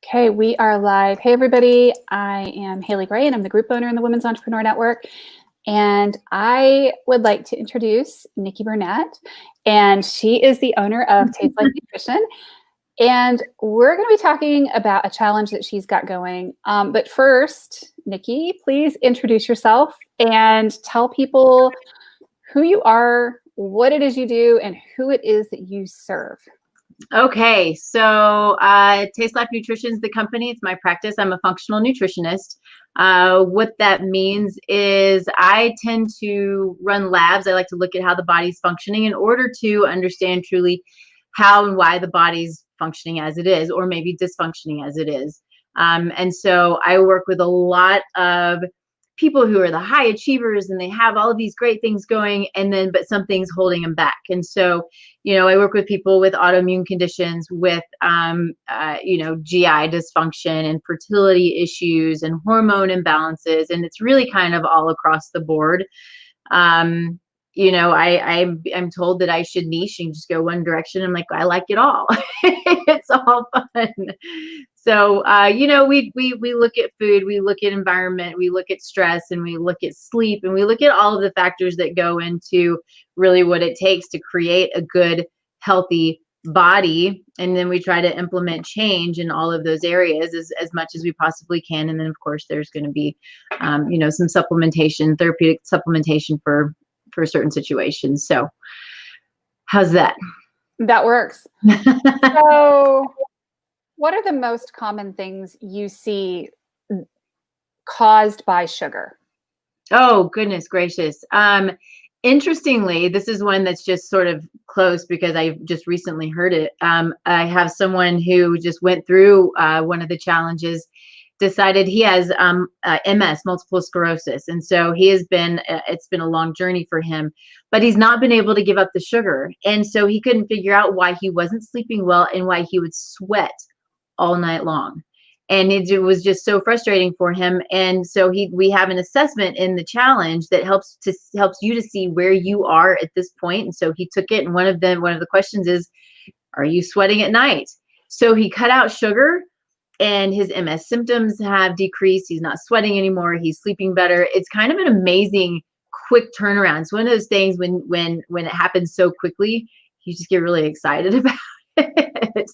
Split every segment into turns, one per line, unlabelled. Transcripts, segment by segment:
Okay, we are live. Hey, everybody. I am Haley Gray, and I'm the group owner in the Women's Entrepreneur Network. And I would like to introduce Nikki Burnett, and she is the owner of Taste Like Nutrition. And we're going to be talking about a challenge that she's got going. But first, Nikki, please introduce yourself and tell people who you are, what it is you do, and who it is that you serve.
Okay, so Taste Life Nutrition is the company. It's my practice. I'm a functional nutritionist. What that means is I tend to run labs. I like to look at how the body's functioning in order to understand truly how and why the body's functioning as it is, or maybe dysfunctioning as it is. And so I work with a lot of people who are the high achievers and they have all of these great things going, and then but something's holding them back. And so I work with people with autoimmune conditions, with GI dysfunction and fertility issues and hormone imbalances, and it's really kind of all across the board. I'm told that I should niche and just go one direction. I'm like, I like it all. It's all fun. So, we look at food, we look at environment, we look at stress, and we look at sleep, and we look at all of the factors that go into really what it takes to create a good, healthy body. And then we try to implement change in all of those areas as much as we possibly can. And then, of course, there's going to be, some supplementation, therapeutic supplementation for certain situations. So how's that?
That works. So what are the most common things you see caused by sugar?
Oh, goodness gracious. Interestingly, this is one that's just sort of close because I just recently heard it. I have someone who just went through one of the challenges, decided he has MS, multiple sclerosis. And so it's been a long journey for him, but he's not been able to give up the sugar. And so he couldn't figure out why he wasn't sleeping well and why he would sweat all night long. And it was just so frustrating for him. And so we have an assessment in the challenge that helps you to see where you are at this point. And so he took it. And one of the questions is, are you sweating at night? So he cut out sugar, and his MS symptoms have decreased. He's not sweating anymore. He's sleeping better. It's kind of an amazing, quick turnaround. It's one of those things when it happens so quickly, you just get really excited about it.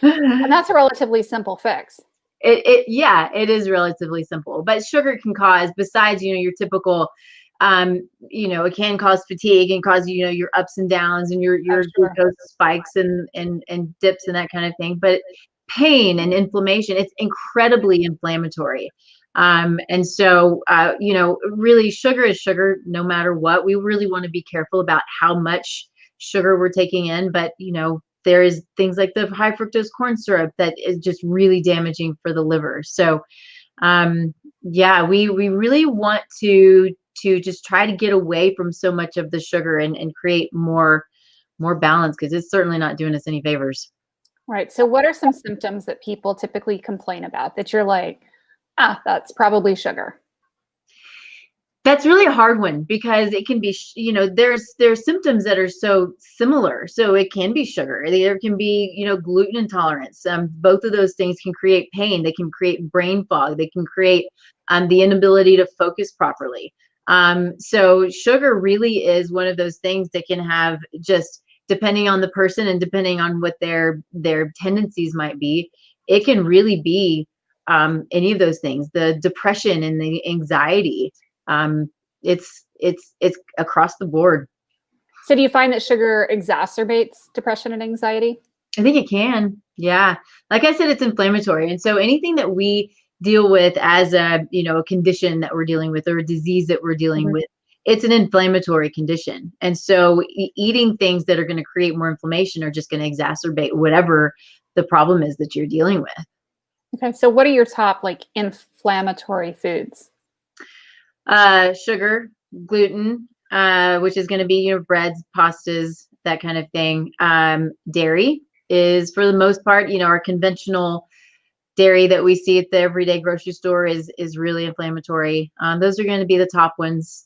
And that's a relatively simple fix.
It is relatively simple, but sugar can cause, besides, your typical, it can cause fatigue and cause, your ups and downs and your glucose spikes and dips and that kind of thing. But pain and inflammation, it's incredibly inflammatory. And so, really sugar is sugar no matter what. We really want to be careful about how much sugar we're taking in, but, there is things like the high fructose corn syrup that is just really damaging for the liver. So, we really want to just try to get away from so much of the sugar and create more balance, because it's certainly not doing us any favors.
Right. So what are some symptoms that people typically complain about that you're like, that's probably sugar?
That's really a hard one, because it can be, there's symptoms that are so similar. So it can be sugar. There can be, gluten intolerance. Both of those things can create pain. They can create brain fog. They can create the inability to focus properly. So sugar really is one of those things that can have, just depending on the person and depending on what their tendencies might be, it can really be any of those things. The depression and the anxiety. It's across the board.
So do you find that sugar exacerbates depression and anxiety?
I think it can. Yeah. Like I said, it's inflammatory. And so anything that we deal with as a condition that we're dealing with, or a disease that we're dealing with, it's an inflammatory condition. And so eating things that are going to create more inflammation are just going to exacerbate whatever the problem is that you're dealing with.
Okay. So what are your top inflammatory foods?
Sugar, gluten, which is going to be, breads, pastas, that kind of thing. Dairy is, for the most part, our conventional dairy that we see at the everyday grocery store is really inflammatory. Those are going to be the top ones.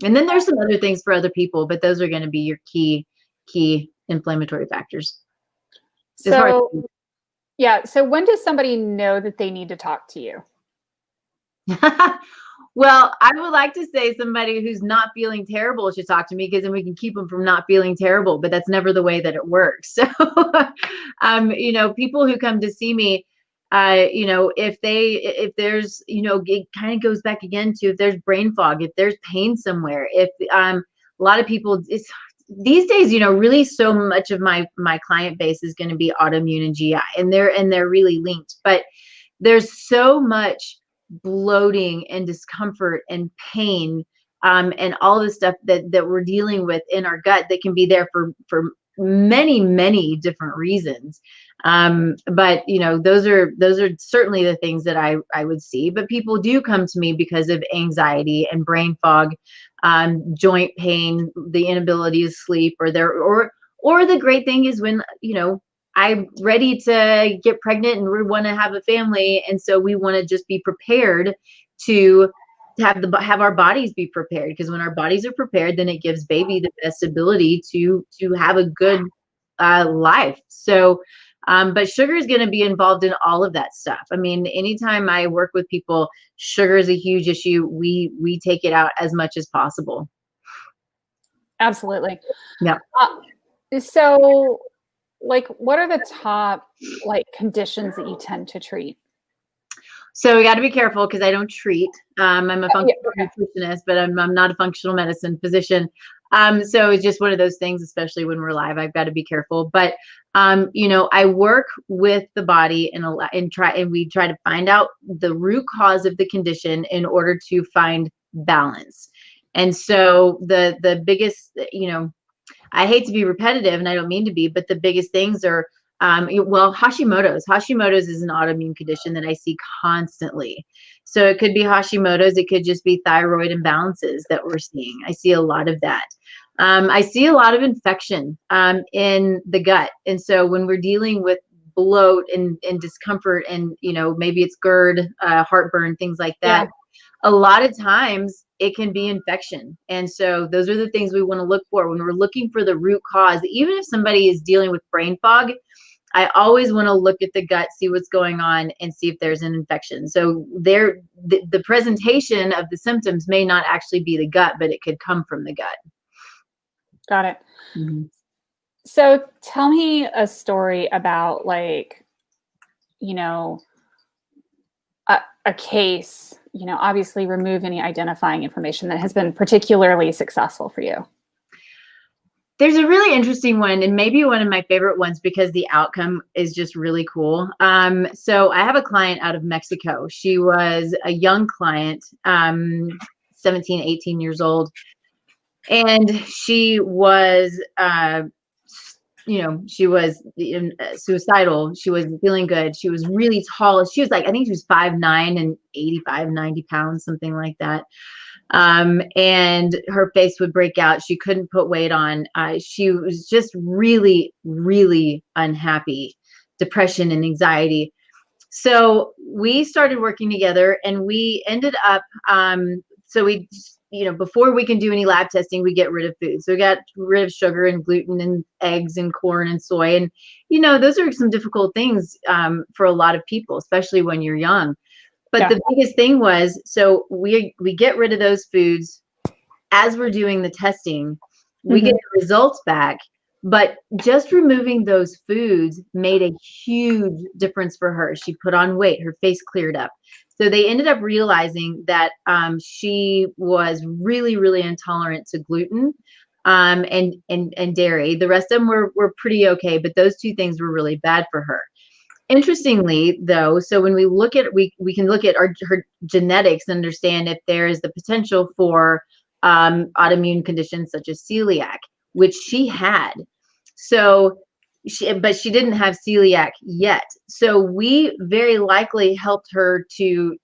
And then there's some other things for other people, but those are going to be your key inflammatory factors.
So Yeah. So when does somebody know that they need to talk to you?
Well, I would like to say somebody who's not feeling terrible should talk to me, because then we can keep them from not feeling terrible, but that's never the way that it works. So, people who come to see me, if there's, it kind of goes back again to if there's brain fog, if there's pain somewhere, if a lot of people, these days, really so much of my client base is going to be autoimmune and GI, and they're really linked, but there's so much bloating and discomfort and pain, and all the stuff that we're dealing with in our gut that can be there for many, many different reasons. But those are certainly the things that I would see. But people do come to me because of anxiety and brain fog, joint pain, the inability to sleep, or the great thing is when I'm ready to get pregnant and we want to have a family, and so we want to just be prepared to have our bodies be prepared, because when our bodies are prepared, then it gives baby the best ability to have a good life. So, but sugar is going to be involved in all of that stuff. I mean, anytime I work with people, sugar is a huge issue. We take it out as much as possible.
Absolutely.
Yeah.
So, like, what are the top conditions that you tend to treat?
So we got to be careful because I don't treat. I'm a functional nutritionist, but I'm not a functional medicine physician. So it's just one of those things, especially when we're live, I've got to be careful. But I work with the body and we try to find out the root cause of the condition in order to find balance. And so the biggest, I hate to be repetitive, and I don't mean to be, but the biggest things are, Hashimoto's is an autoimmune condition that I see constantly. So it could be Hashimoto's, it could just be thyroid imbalances that we're seeing. I see a lot of that. I see a lot of infection in the gut. And so when we're dealing with bloat and discomfort, and maybe it's GERD, heartburn, things like that, a lot of times it can be infection. And so those are the things we want to look for when we're looking for the root cause. Even if somebody is dealing with brain fog, I always want to look at the gut, see what's going on, and see if there's an infection. So the presentation of the symptoms may not actually be the gut, but it could come from the gut.
Got it.
Mm-hmm.
So tell me a story about a case, obviously remove any identifying information, that has been particularly successful for you.
There's a really interesting one, and maybe one of my favorite ones because the outcome is just really cool. So I have a client out of Mexico. She was a young client, 17, 18 years old. And she was, she was suicidal. She wasn't feeling good. She was really tall. She was I think she was 5'9" and 85, 90 pounds, something like that. And her face would break out. She couldn't put weight on. She was just really, really unhappy, depression and anxiety. So we started working together, and we ended up, before we can do any lab testing, we get rid of food. So we got rid of sugar and gluten and eggs and corn and soy. And, those are some difficult things for a lot of people, especially when you're young. But the biggest thing was, so we get rid of those foods. As we're doing the testing, we get the results back. But just removing those foods made a huge difference for her. She put on weight, her face cleared up. So they ended up realizing that she was really, really intolerant to gluten and dairy. The rest of them were pretty okay, but those two things were really bad for her. Interestingly, though, so when we look at, we can look at her genetics and understand if there is the potential for autoimmune conditions such as celiac, which she had. So, but she didn't have celiac yet. So we very likely helped her to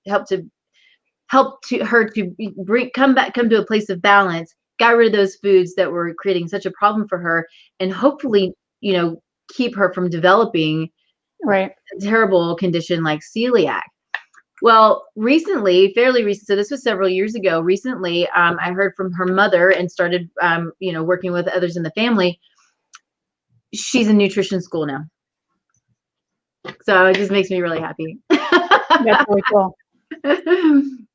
come to a place of balance, got rid of those foods that were creating such a problem for her, and hopefully, keep her from developing a terrible condition like celiac. Well, fairly recent, so this was several years ago, recently, I heard from her mother and started, working with others in the family. She's in nutrition school now. So it just makes me really happy.
That's really cool.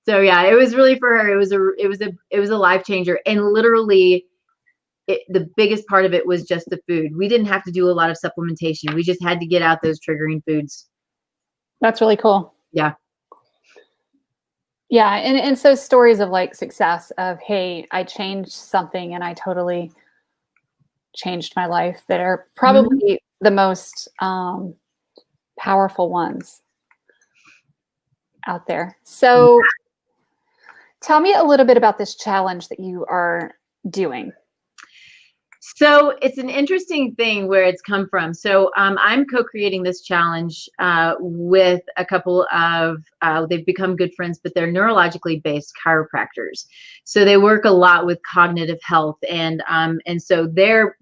So yeah, it was really for her. It was a life changer, and literally, the biggest part of it was just the food. We didn't have to do a lot of supplementation. We just had to get out those triggering foods.
That's really cool.
Yeah.
Yeah. And so stories of like success of, hey, I changed something and I totally changed my life, that are probably the most powerful ones out there. So tell me a little bit about this challenge that you are doing.
So it's an interesting thing where it's come from. So I'm co-creating this challenge with a couple of, they've become good friends, but they're neurologically based chiropractors. So they work a lot with cognitive health, and so their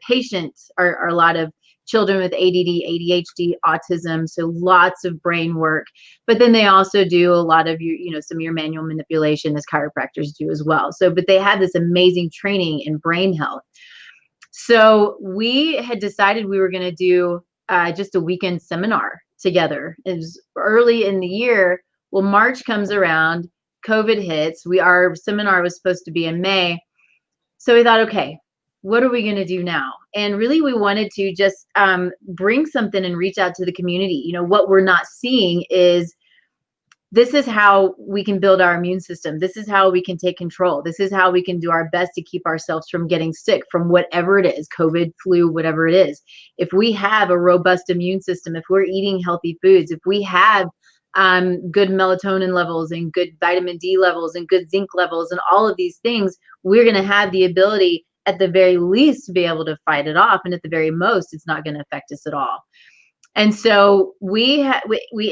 patients are a lot of children with ADD, ADHD, autism, so lots of brain work. But then they also do a lot of some of your manual manipulation, as chiropractors do as well. So, but they have this amazing training in brain health. So we had decided we were going to do just a weekend seminar together. It was early in the year. Well, March comes around, COVID hits. Our seminar was supposed to be in May. So we thought, okay, what are we going to do now? And really, we wanted to just bring something and reach out to the community. What we're not seeing is, this is how we can build our immune system. This is how we can take control. This is how we can do our best to keep ourselves from getting sick from whatever it is, COVID, flu, whatever it is. If we have a robust immune system, if we're eating healthy foods, if we have good melatonin levels and good vitamin D levels and good zinc levels and all of these things, we're going to have the ability at the very least to be able to fight it off. And at the very most, it's not going to affect us at all. And so we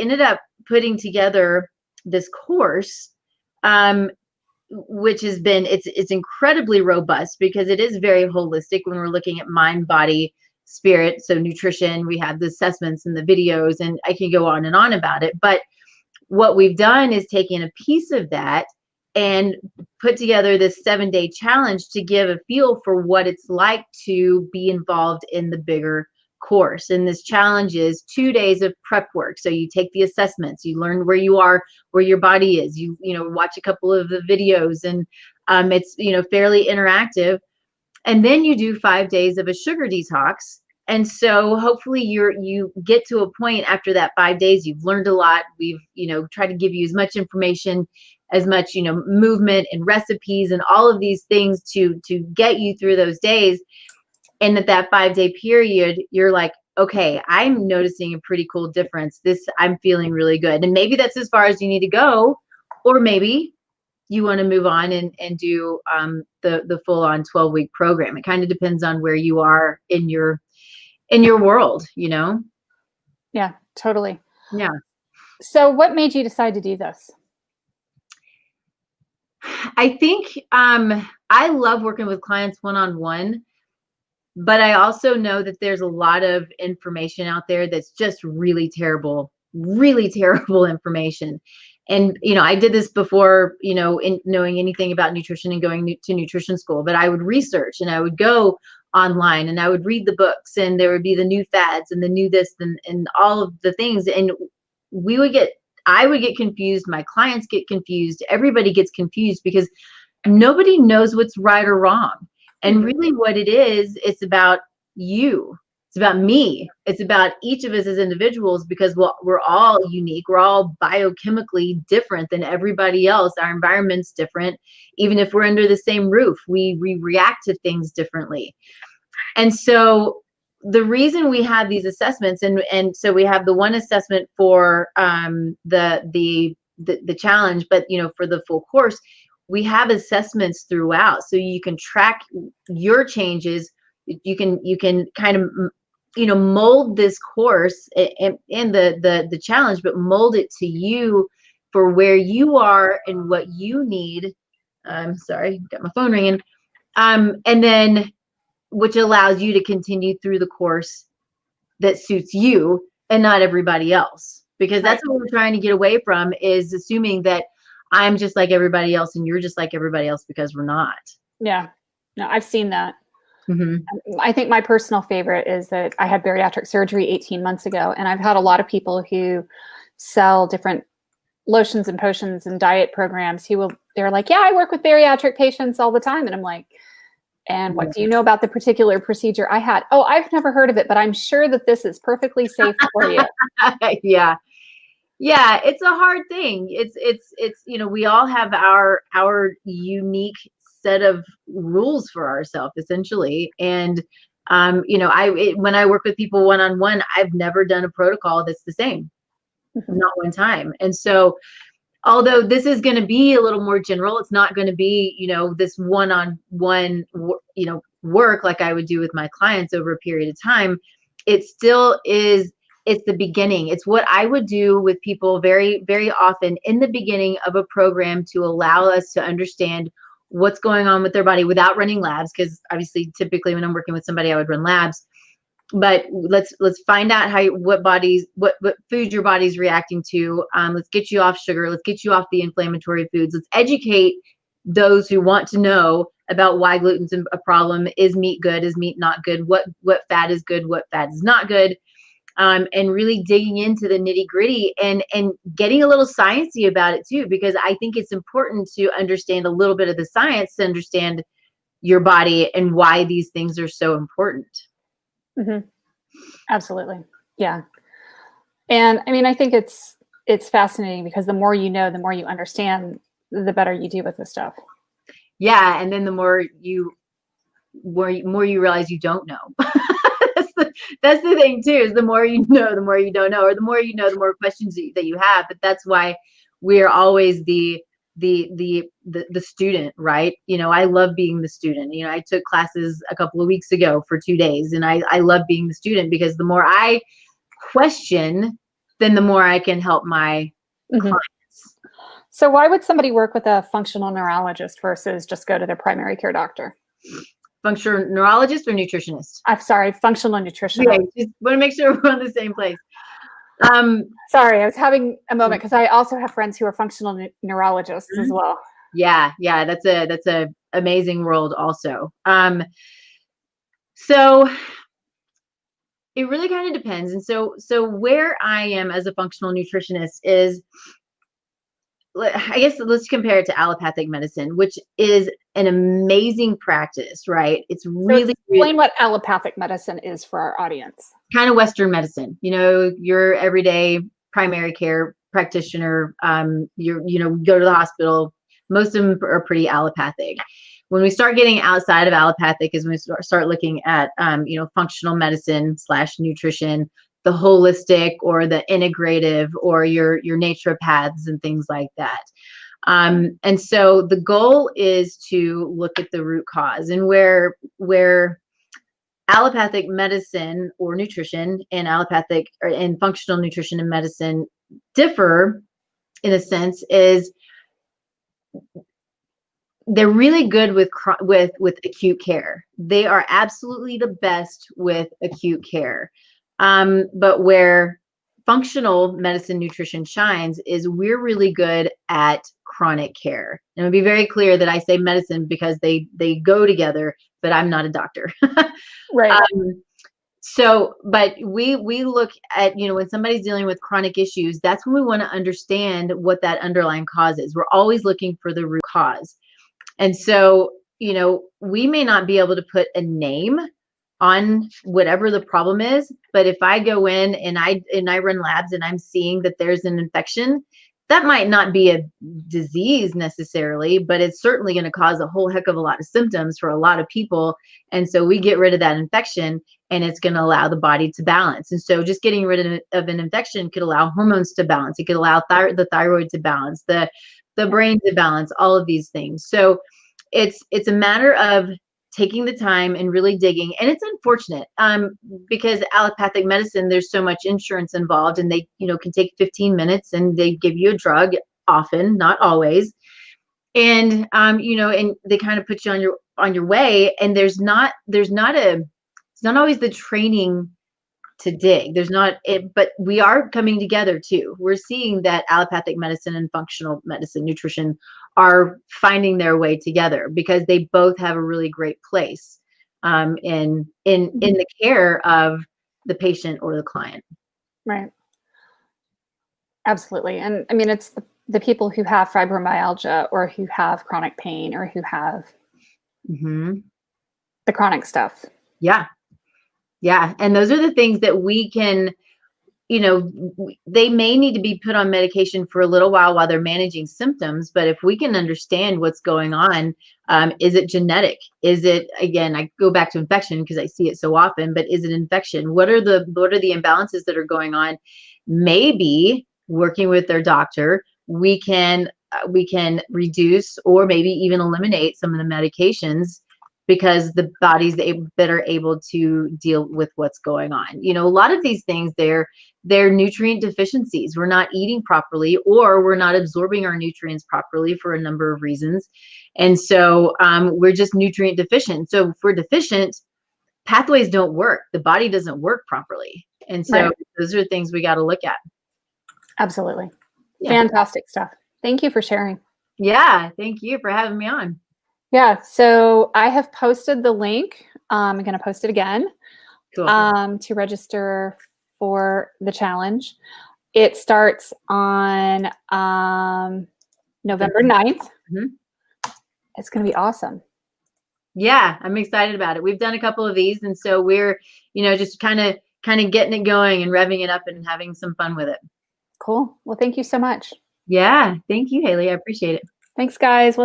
ended up putting together this course, which has been, it's incredibly robust, because it is very holistic when we're looking at mind, body, spirit. So nutrition, we have the assessments and the videos, and I can go on and on about it. But what we've done is taken a piece of that and put together this 7-day challenge to give a feel for what it's like to be involved in the bigger course. And this challenge is 2 days of prep work. So you take the assessments, you learn where you are, where your body is, you watch a couple of the videos, and it's fairly interactive. And then you do 5 days of a sugar detox. And so hopefully you get to a point after that 5 days, you've learned a lot. We've tried to give you as much information, as much movement and recipes and all of these things to get you through those days. And at that 5-day period, you're like, okay, I'm noticing a pretty cool difference. I'm feeling really good. And maybe that's as far as you need to go, or maybe you want to move on and do the full on 12-week program. It kind of depends on where you are in your world,
Yeah, totally.
Yeah.
So what made you decide to do this?
I think I love working with clients one-on-one, but I also know that there's a lot of information out there that's just really terrible information. And, I did this before, in knowing anything about nutrition and going to nutrition school, but I would research and I would go online and I would read the books, and there would be the new fads and the new this and all of the things. And I would get confused. My clients get confused. Everybody gets confused because nobody knows what's right or wrong. And really what it is, it's about you. It's about me. It's about each of us as individuals, because we're all unique. We're all biochemically different than everybody else. Our environment's different. Even if we're under the same roof, we react to things differently. And so the reason we have these assessments, and so we have the one assessment for the challenge, but for the full course, we have assessments throughout, so you can track your changes. You can kind of mold this course and the challenge, but mold it to you for where you are and what you need. I'm sorry, got my phone ringing. And then which allows you to continue through the course that suits you and not everybody else, because that's what we're trying to get away from, is assuming that I'm just like everybody else and you're just like everybody else, because we're not.
Yeah, no, I've seen that.
Mhm.
I think my personal favorite is that I had bariatric surgery 18 months ago, and I've had a lot of people who sell different lotions and potions and diet programs they're like, yeah, I work with bariatric patients all the time. And I'm like, and what do you know about the particular procedure I had? Oh, I've never heard of it, but I'm sure that this is perfectly safe for you.
Yeah. Yeah, it's a hard thing. It's we all have our unique set of rules for ourselves essentially. And when I work with people one-on-one, I've never done a protocol that's the same.
Mhm.
Not one time. And so although this is going to be a little more general, it's not going to be, this one-on-one, work like I would do with my clients over a period of time. It still is, it's the beginning. It's what I would do with people very, very often in the beginning of a program to allow us to understand what's going on with their body without running labs. Because obviously, typically when I'm working with somebody, I would run labs. But let's find out what food your body's reacting to. Let's get you off sugar. Let's get you off the inflammatory foods. Let's educate those who want to know about why gluten's a problem. Is meat good? Is meat not good? What fat is good? What fat is not good? And really digging into the nitty gritty and getting a little sciencey about it too, because I think it's important to understand a little bit of the science to understand your body and why these things are so important.
Mm-hmm. Absolutely. Yeah. And I mean, I think it's fascinating because the more you know, the more you understand, the better you do with this stuff.
Yeah. And then the more you realize you don't know. That's the thing too, is the more you know, the more you don't know, or the more you know, the more questions that you have. But that's why we're always the student, right? I love being the student. I took classes a couple of weeks ago for 2 days, and I love being the student because the more I question, then the more I can help my clients.
So why would somebody work with a functional neurologist versus just go to their primary care doctor?
Functional neurologist or nutritionist?
I'm sorry, functional nutritionist.
Yeah, just want to make sure we're on the same place.
Sorry, I was having a moment because I also have friends who are functional neurologists as well.
Yeah, that's a amazing world also. So it really kind of depends. And so where I am as a functional nutritionist is, I guess let's compare it to allopathic medicine, which is an amazing practice, right? It's really
explain what allopathic medicine is for our audience.
Kind of Western medicine, your everyday primary care practitioner. You go to the hospital. Most of them are pretty allopathic. When we start getting outside of allopathic is when we start looking at, functional medicine / nutrition, the holistic or the integrative, or your naturopaths and things like that. And so the goal is to look at the root cause, and where allopathic medicine or nutrition and and functional nutrition and medicine differ in a sense is they're really good with acute care. They are absolutely the best with acute care. But where functional medicine nutrition shines is we're really good at chronic care. And it'll be very clear that I say medicine because they go together, but I'm not a doctor.
Right.
But we look at, when somebody's dealing with chronic issues, that's when we want to understand what that underlying cause is. We're always looking for the root cause. And so, we may not be able to put a name on whatever the problem is, but if I go in and I run labs and I'm seeing that there's an infection, that might not be a disease necessarily, but it's certainly going to cause a whole heck of a lot of symptoms for a lot of people. And so we get rid of that infection, and it's going to allow the body to balance. And so just getting rid of an infection could allow hormones to balance. It could allow the thyroid to balance, the brain to balance, all of these things. So it's a matter of taking the time and really digging. And it's unfortunate because allopathic medicine, there's so much insurance involved, and they, can take 15 minutes and they give you a drug, often, not always. And, and they kind of put you on your way. And it's not always the training to dig. There's not it, but we are coming together too. We're seeing that allopathic medicine and functional medicine nutrition are finding their way together because they both have a really great place. in the care of the patient or the client.
Right. Absolutely. And I mean, it's the people who have fibromyalgia or who have chronic pain or who have the chronic stuff.
Yeah. Yeah. And those are the things that we can, you know, they may need to be put on medication for a little while they're managing symptoms. But if we can understand what's going on, is it genetic? Is it, again, I go back to infection because I see it so often, but is it infection? What are the imbalances that are going on? Maybe working with their doctor, we can reduce or maybe even eliminate some of the medications, because the body's better able to deal with what's going on. You know, a lot of these things, they're nutrient deficiencies. We're not eating properly, or we're not absorbing our nutrients properly for a number of reasons. And so we're just nutrient deficient. So if we're deficient, pathways don't work. The body doesn't work properly. And so those are things we got to look at.
Absolutely.
Yeah.
Fantastic stuff. Thank you for sharing.
Yeah. Thank you for having me on.
Yeah. So I have posted the link. I'm going to post it again.
Cool.
To register for the challenge. It starts on November 9th. It's going to be awesome.
Yeah, I'm excited about it. We've done a couple of these, and so we're, you know, just kind of getting it going and revving it up and having some fun with it.
Cool. Well, thank you so much.
Yeah, thank you, Haley. I appreciate it.
Thanks, guys. We'll